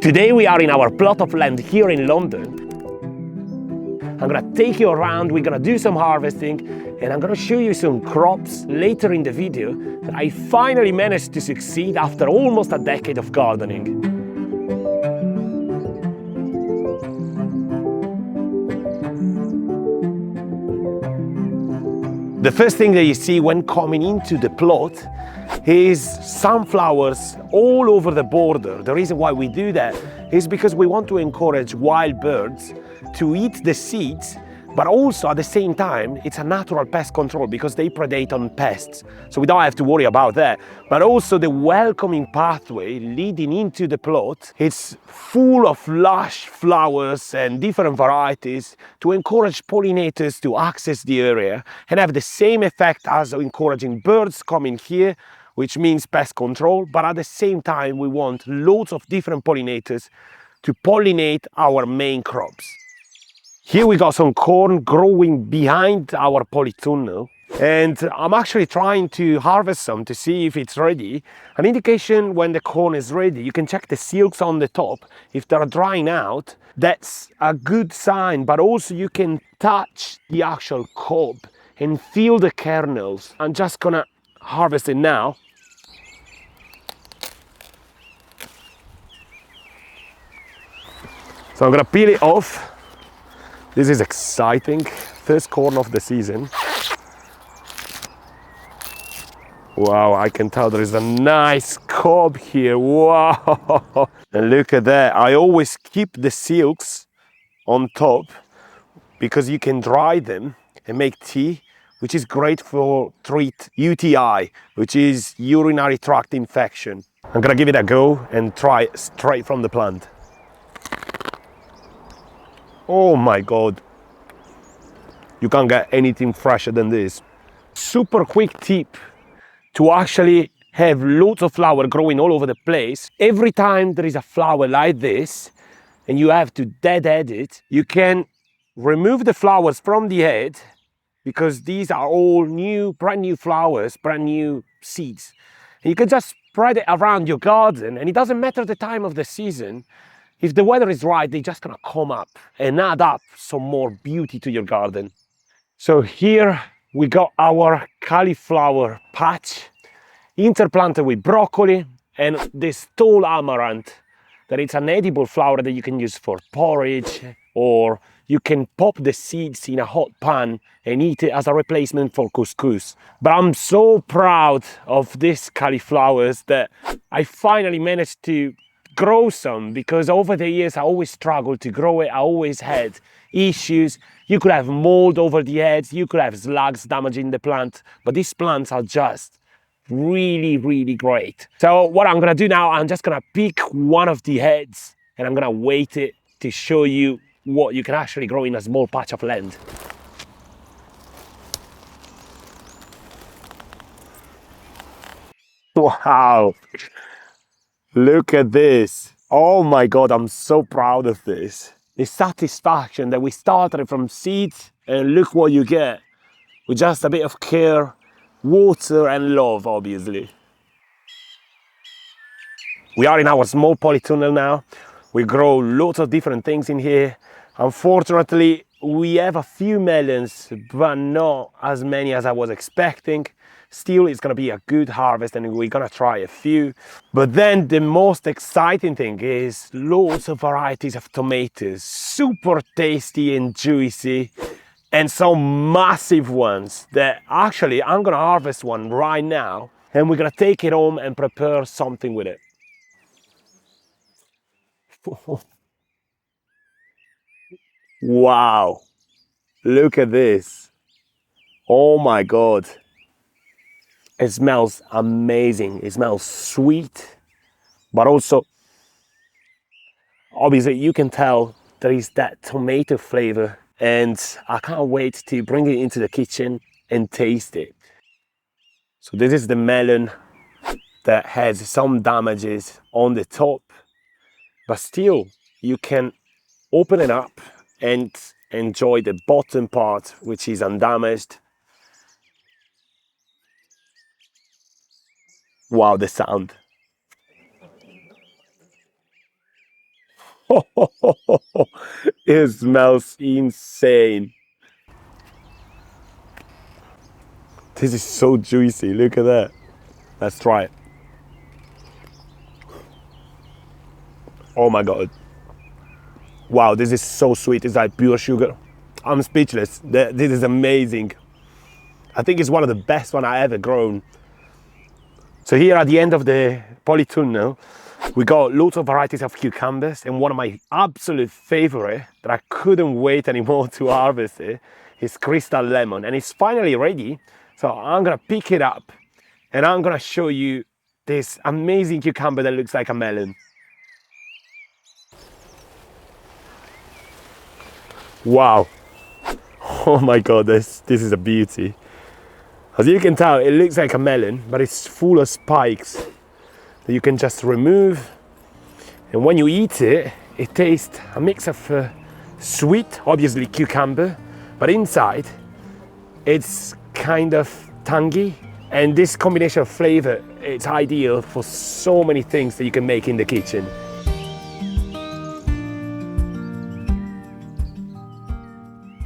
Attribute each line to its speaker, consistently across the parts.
Speaker 1: Today we are in our plot of land here in London. I'm gonna take you around, we're gonna do some harvesting, and I'm gonna show you some crops later in the video that I finally managed to succeed after almost a decade of gardening. The first thing that you see when coming into the plot is sunflowers all over the border. The reason why we do that is because we want to encourage wild birds to eat the seeds, but also at the same time, it's a natural pest control because they predate on pests. So we don't have to worry about that. But also the welcoming pathway leading into the plot, it's full of lush flowers and different varieties to encourage pollinators to access the area and have the same effect as encouraging birds coming here, which means pest control. But at the same time, we want loads of different pollinators to pollinate our main crops. Here we got some corn growing behind our polytunnel, and I'm actually trying to harvest some to see if it's ready. An indication when the corn is ready, you can check the silks on the top. If they're drying out, that's a good sign, but also you can touch the actual cob and feel the kernels. I'm just gonna harvest it now. So I'm gonna peel it off. This is exciting, first corn of the season. Wow, I can tell there is a nice cob here, wow! And look at that, I always keep the silks on top because you can dry them and make tea, which is great for treat UTI, which is urinary tract infection. I'm gonna give it a go and try straight from the plant. Oh my God, you can't get anything fresher than this. Super quick tip to actually have loads of flower growing all over the place. Every time there is a flower like this and you have to deadhead it, you can remove the flowers from the head because these are all new, brand new flowers, brand new seeds. And you can just spread it around your garden, and it doesn't matter the time of the season. If the weather is right, they're just gonna come up and add up some more beauty to your garden. So here we got our cauliflower patch, interplanted with broccoli and this tall amaranth, that it's an edible flower that you can use for porridge, or you can pop the seeds in a hot pan and eat it as a replacement for couscous. But I'm so proud of these cauliflowers that I finally managed to grow some, because over the years I always struggled to grow it. I always had issues. You could have mold over the heads, you could have slugs damaging the plant, but these plants are just really, really great. So what I'm gonna do now, I'm just gonna pick one of the heads and I'm gonna weight it to show you what you can actually grow in a small patch of land. Wow, look at this. Oh my God, I'm so proud of this. The satisfaction that we started from seeds and look what you get with just a bit of care, water and love, obviously. We are in our small polytunnel now. We grow lots of different things in here. Unfortunately, we have a few melons, but not as many as I was expecting. Still, it's gonna be a good harvest and we're gonna try a few. But then the most exciting thing is loads of varieties of tomatoes, super tasty and juicy, and some massive ones that actually I'm gonna harvest one right now and we're gonna take it home and prepare something with it. Wow, look at this. Oh my God. It smells amazing. It smells sweet, but also, obviously, you can tell there is that tomato flavor, and I can't wait to bring it into the kitchen and taste it. So this is the melon that has some damages on the top, but still you can open it up and enjoy the bottom part, which is undamaged. Wow, the sound. It smells insane. This is so juicy. Look at that. Let's try it. Oh my God. Wow, this is so sweet. It's like pure sugar. I'm speechless. This is amazing. I think it's one of the best one I ever grown. So here at the end of the polytunnel, we got lots of varieties of cucumbers, and one of my absolute favorite that I couldn't wait anymore to harvest it is crystal lemon, and it's finally ready. So I'm gonna pick it up and I'm gonna show you this amazing cucumber that looks like a melon. Wow. Oh my God, this is a beauty. As you can tell, it looks like a melon, but it's full of spikes that you can just remove. And when you eat it, it tastes a mix of sweet, obviously cucumber, but inside it's kind of tangy. And this combination of flavor, it's ideal for so many things that you can make in the kitchen.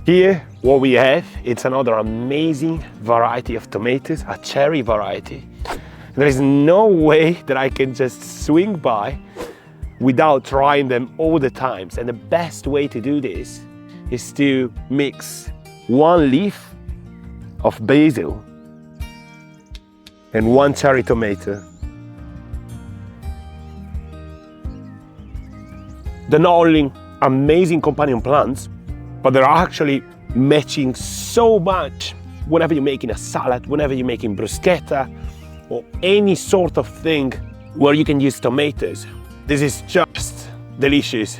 Speaker 1: Here, what we have, it's another amazing variety of tomatoes, a cherry variety. There is no way that I can just swing by without trying them all the times. And the best way to do this is to mix 1 leaf of basil and 1 cherry tomato. They're not only amazing companion plants, but they're actually matching so much whenever you're making a salad, whenever you're making bruschetta, or any sort of thing where you can use tomatoes. This is just delicious.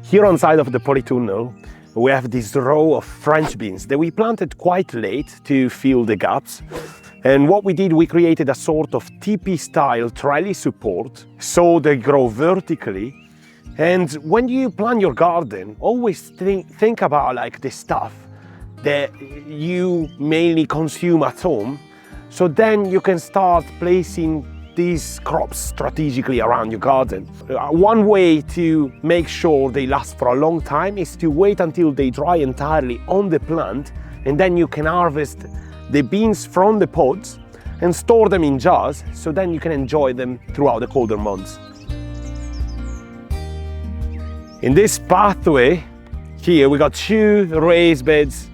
Speaker 1: Here on side of the polytunnel, we have this row of French beans that we planted quite late to fill the gaps. And what we did, we created a sort of teepee style trellis support so they grow vertically. And when you plant your garden, always think about like the stuff that you mainly consume at home. So then you can start placing these crops strategically around your garden. One way to make sure they last for a long time is to wait until they dry entirely on the plant, and then you can harvest the beans from the pods and store them in jars, so then you can enjoy them throughout the colder months. In this pathway here, we got 2 raised beds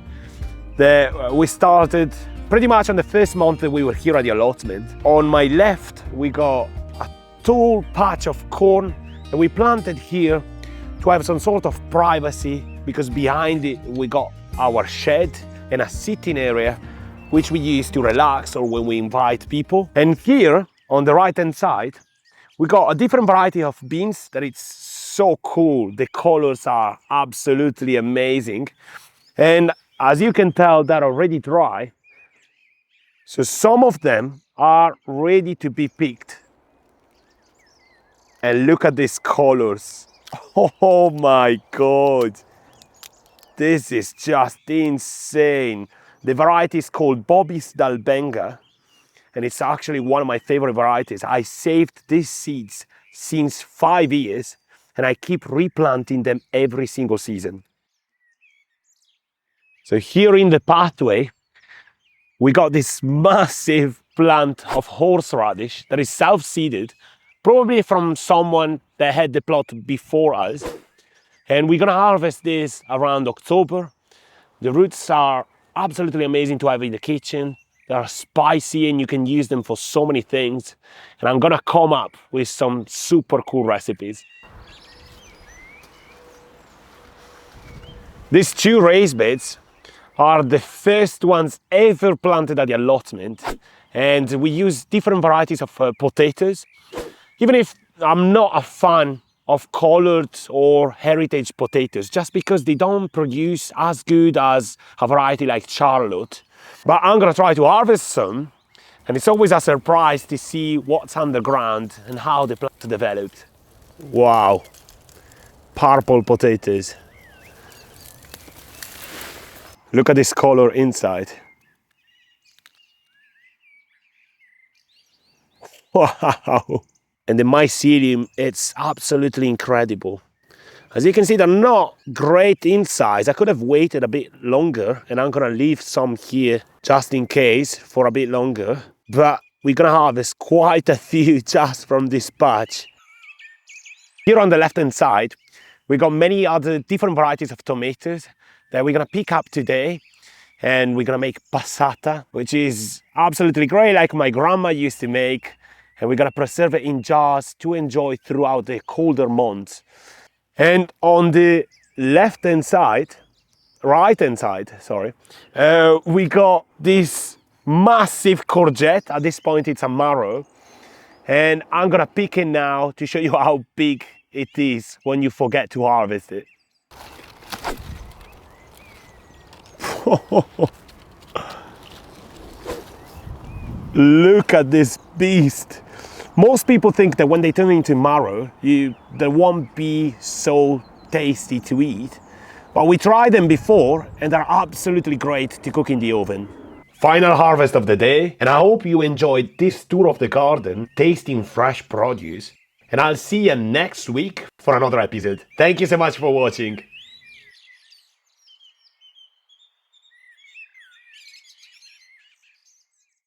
Speaker 1: that we started pretty much on the first month that we were here at the allotment. On my left, we got a tall patch of corn that we planted here to have some sort of privacy, because behind it we got our shed and a sitting area which we use to relax or when we invite people. And here on the right hand side, we got a different variety of beans that it's so cool. The colors are absolutely amazing. And as you can tell, they're already dry. So some of them are ready to be picked. And look at these colors. Oh my God. This is just insane. The variety is called Bobby's d'Albenga, and it's actually one of my favorite varieties. I saved these seeds since 5 years, and I keep replanting them every single season. So here in the pathway, we got this massive plant of horseradish that is self-seeded, probably from someone that had the plot before us. And we're gonna harvest this around October. The roots are absolutely amazing to have in the kitchen. They are spicy and you can use them for so many things. And I'm gonna come up with some super cool recipes. These 2 raised beds are the first ones ever planted at the allotment. And we use different varieties of potatoes. Even if I'm not a fan of colored or heritage potatoes, just because they don't produce as good as a variety like Charlotte. But I'm gonna try to harvest some, and it's always a surprise to see what's underground and how the plant developed. Wow, purple potatoes. Look at this color inside. Wow. And the mycelium, it's absolutely incredible. As you can see, they're not great in size. I could have waited a bit longer, and I'm gonna leave some here just in case for a bit longer. But we're gonna harvest quite a few just from this patch. Here on the left-hand side, we got many other different varieties of tomatoes that we're gonna pick up today, and we're gonna make passata, which is absolutely great, like my grandma used to make, and we're gonna preserve it in jars to enjoy throughout the colder months. And on the right-hand side, we got this massive courgette. At this point, it's a marrow. And I'm gonna pick it now to show you how big it is when you forget to harvest it. Look at this beast. Most people think that when they turn into marrow, they won't be so tasty to eat. But we tried them before, and they're absolutely great to cook in the oven. Final harvest of the day, and I hope you enjoyed this tour of the garden, tasting fresh produce. And I'll see you next week for another episode. Thank you so much for watching.